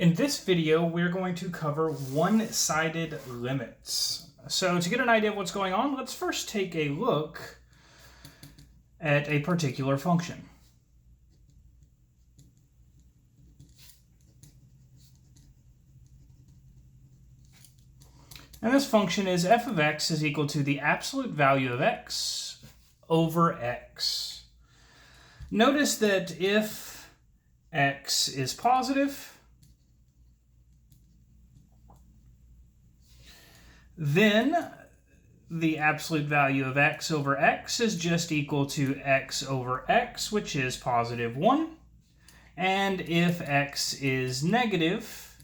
In this video, we're going to cover one-sided limits. So to get an idea of what's going on, let's first take a look at a particular function. And this function is f of x is equal to the absolute value of x over x. Notice that if x is positive, then the absolute value of x over x is just equal to x over x, which is positive 1. And if x is negative,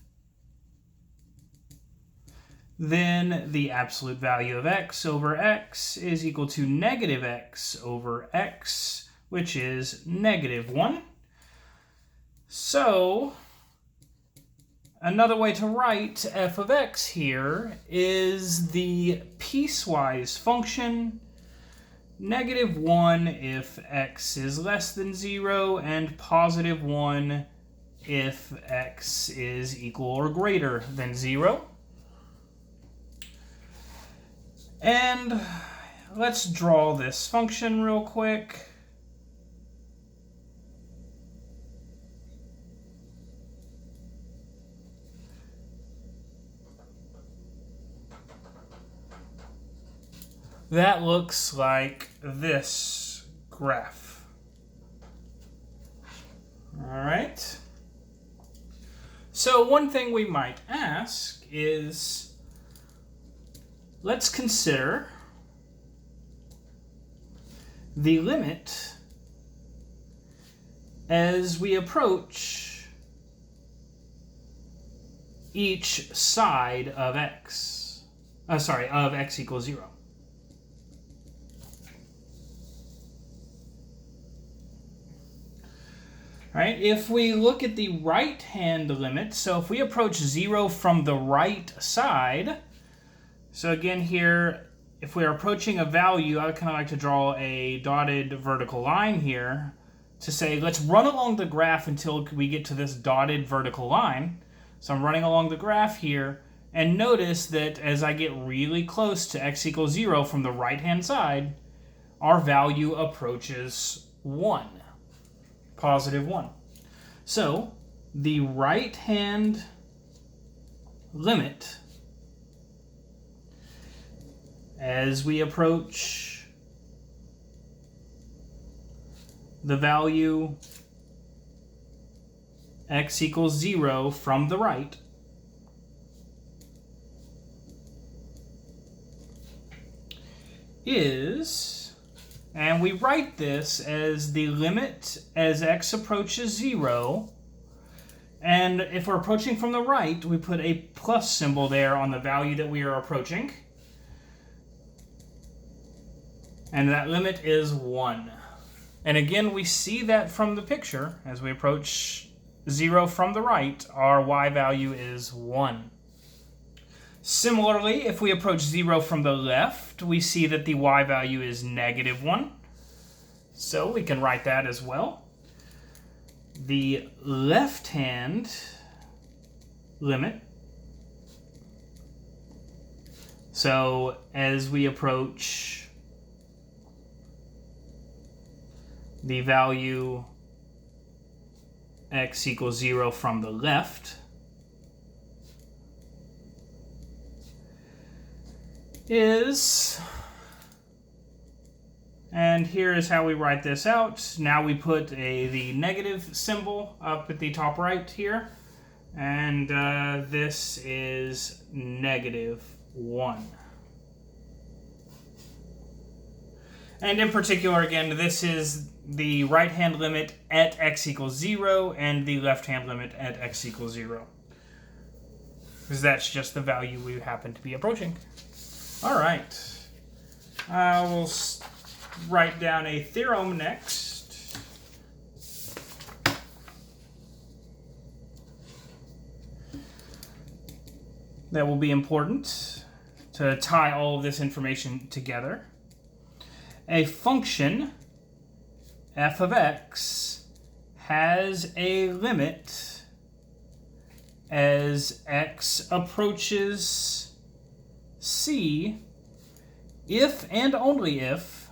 then the absolute value of x over x is equal to negative x over x, which is negative 1. So another way to write f of x here is the piecewise function negative 1 if x is less than 0 and positive 1 if x is equal or greater than 0. And let's draw this function real quick. That looks like this graph. All right. So one thing we might ask is, let's consider the limit as we approach each side of x. Of x equals 0. Right? If we look at the right-hand limit, so if we approach 0 from the right side, so again here, if we're approaching a value, I would kind of like to draw a dotted vertical line here to say, let's run along the graph until we get to this dotted vertical line. So I'm running along the graph here, and notice that as I get really close to x equals 0 from the right-hand side, our value approaches 1. Positive 1. So the right-hand limit as we approach the value x equals 0 from the right is, and we write this as the limit as x approaches 0, and if we're approaching from the right, we put a plus symbol there on the value that we are approaching, and that limit is 1. And again, we see that from the picture. As we approach 0 from the right, our y value is 1. Similarly, if we approach 0 from the left, we see that the y value is negative 1. So we can write that as well. The left-hand limit, so as we approach the value x equals 0 from the left, is, and here is how we write this out. Now we put the negative symbol up at the top right here, and this is negative 1. And in particular, again, this is the right-hand limit at x equals 0 and the left-hand limit at x equals 0. Because that's just the value we happen to be approaching. All right. We'll write down a theorem next. That will be important to tie all of this information together. A function f of x has a limit as x approaches c if and only if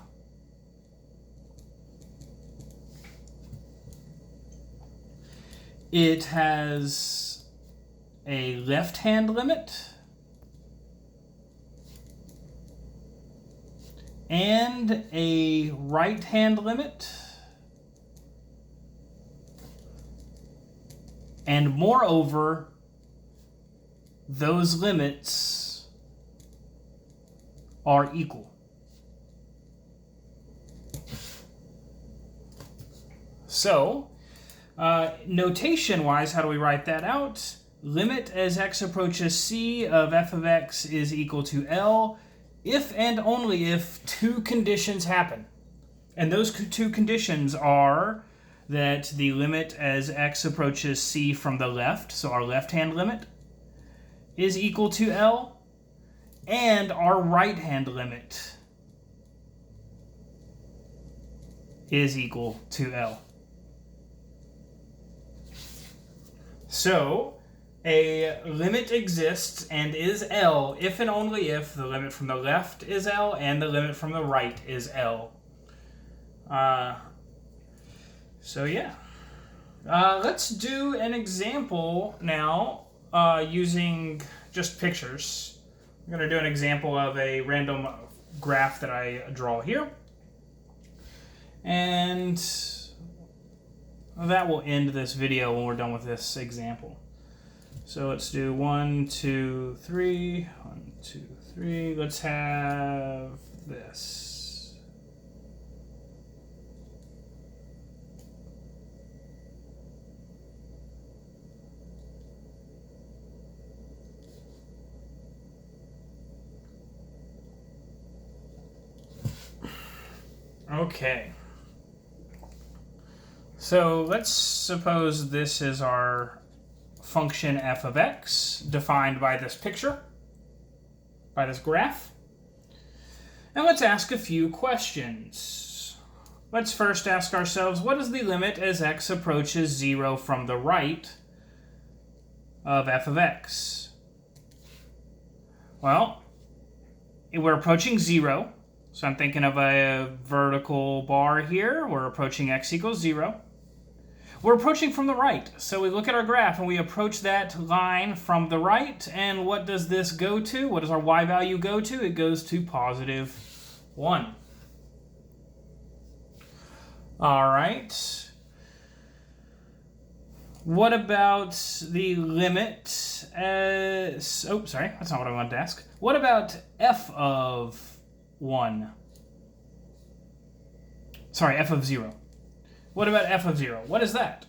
it has a left-hand limit and a right-hand limit, and moreover, those limits are equal. So, notation-wise, how do we write that out? Limit as x approaches c of f of x is equal to L if and only if two conditions happen. And those two conditions are that the limit as x approaches c from the left, so our left-hand limit, is equal to L, and our right-hand limit is equal to L. So, a limit exists and is L if and only if the limit from the left is L and the limit from the right is L. So yeah. Let's do an example now using just pictures. I'm going to do an example of a random graph that I draw here. And that will end this video when we're done with this example. So let's do 1, 2, 3, 1, 2, 3. Let's have this. Okay. So let's suppose this is our function f of x defined by this picture, by this graph. And let's ask a few questions. Let's first ask ourselves, what is the limit as x approaches 0 from the right of f of x? Well, we're approaching 0, so I'm thinking of a vertical bar here. We're approaching x equals 0. We're approaching from the right, so we look at our graph and we approach that line from the right, and what does this go to? What does our y value go to? It goes to positive 1. All right. What about the limit as... Oh, sorry, that's not what I wanted to ask. What about f of 1? Sorry, f of 0. What about f of 0? What is that?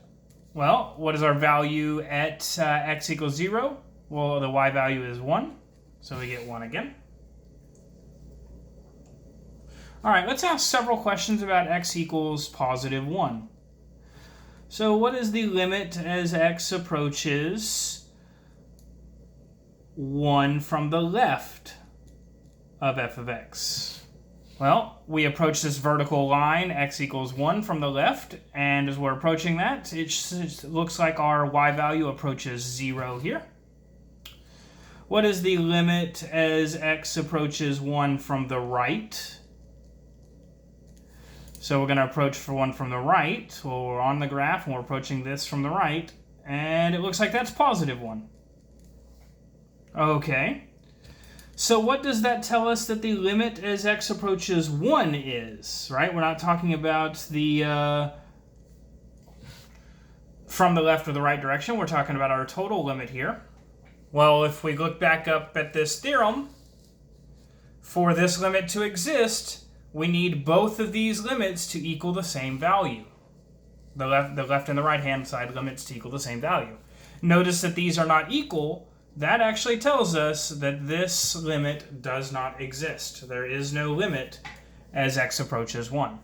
Well, what is our value at x equals 0? Well, the y value is 1, so we get 1 again. All right, let's ask several questions about x equals positive 1. So what is the limit as x approaches 1 from the left of f of x? Well, we approach this vertical line, x equals 1 from the left, and as we're approaching that, it looks like our y value approaches 0 here. What is the limit as x approaches 1 from the right? So we're going to approach for 1 from the right. Well, we're on the graph, and we're approaching this from the right, and it looks like that's positive 1. Okay. So what does that tell us that the limit as x approaches 1 is, right? We're not talking about the from the left or the right direction. We're talking about our total limit here. Well, if we look back up at this theorem, for this limit to exist, we need both of these limits to equal the same value. The left and the right-hand side limits to equal the same value. Notice that these are not equal. That actually tells us that this limit does not exist. There is no limit as x approaches 1.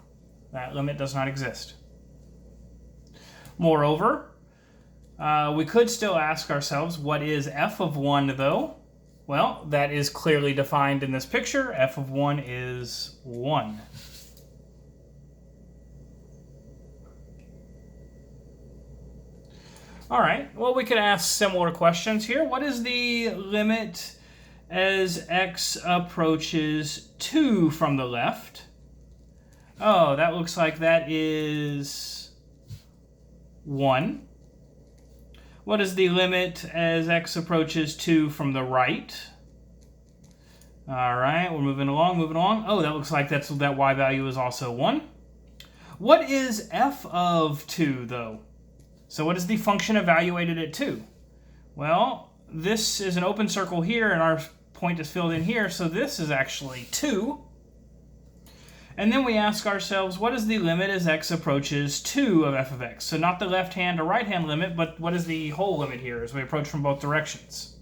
That limit does not exist. Moreover, we could still ask ourselves, what is f of 1 though? Well, that is clearly defined in this picture. F of 1 is 1. All right, well, we could ask similar questions here. What is the limit as x approaches 2 from the left? Oh, that looks like that is 1. What is the limit as x approaches 2 from the right? All right, we're moving along, moving along. Oh, that looks like that y value is also 1. What is f of 2, though? So what is the function evaluated at 2? Well, this is an open circle here, and our point is filled in here, so this is actually 2. And then we ask ourselves, what is the limit as x approaches 2 of f of x? So not the left-hand or right-hand limit, but what is the whole limit here as we approach from both directions?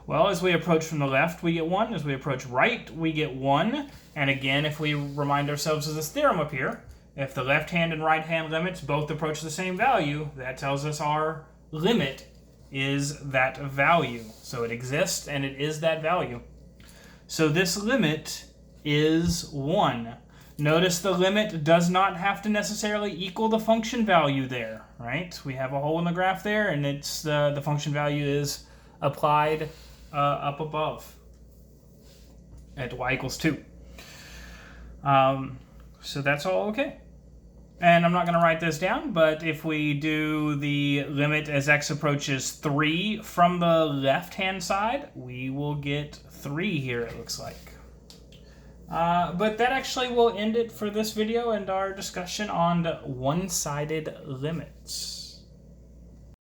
Well, as we approach from the left, we get 1. As we approach right, we get 1. And again, if we remind ourselves of this theorem up here, if the left-hand and right-hand limits both approach the same value, that tells us our limit is that value. So it exists, and it is that value. So this limit is 1. Notice the limit does not have to necessarily equal the function value there, right? We have a hole in the graph there, and it's the function value is applied up above at y equals 2. So that's all okay. And I'm not going to write this down, but if we do the limit as x approaches 3 from the left-hand side, we will get 3 here, it looks like. But that actually will end it for this video and our discussion on one-sided limits.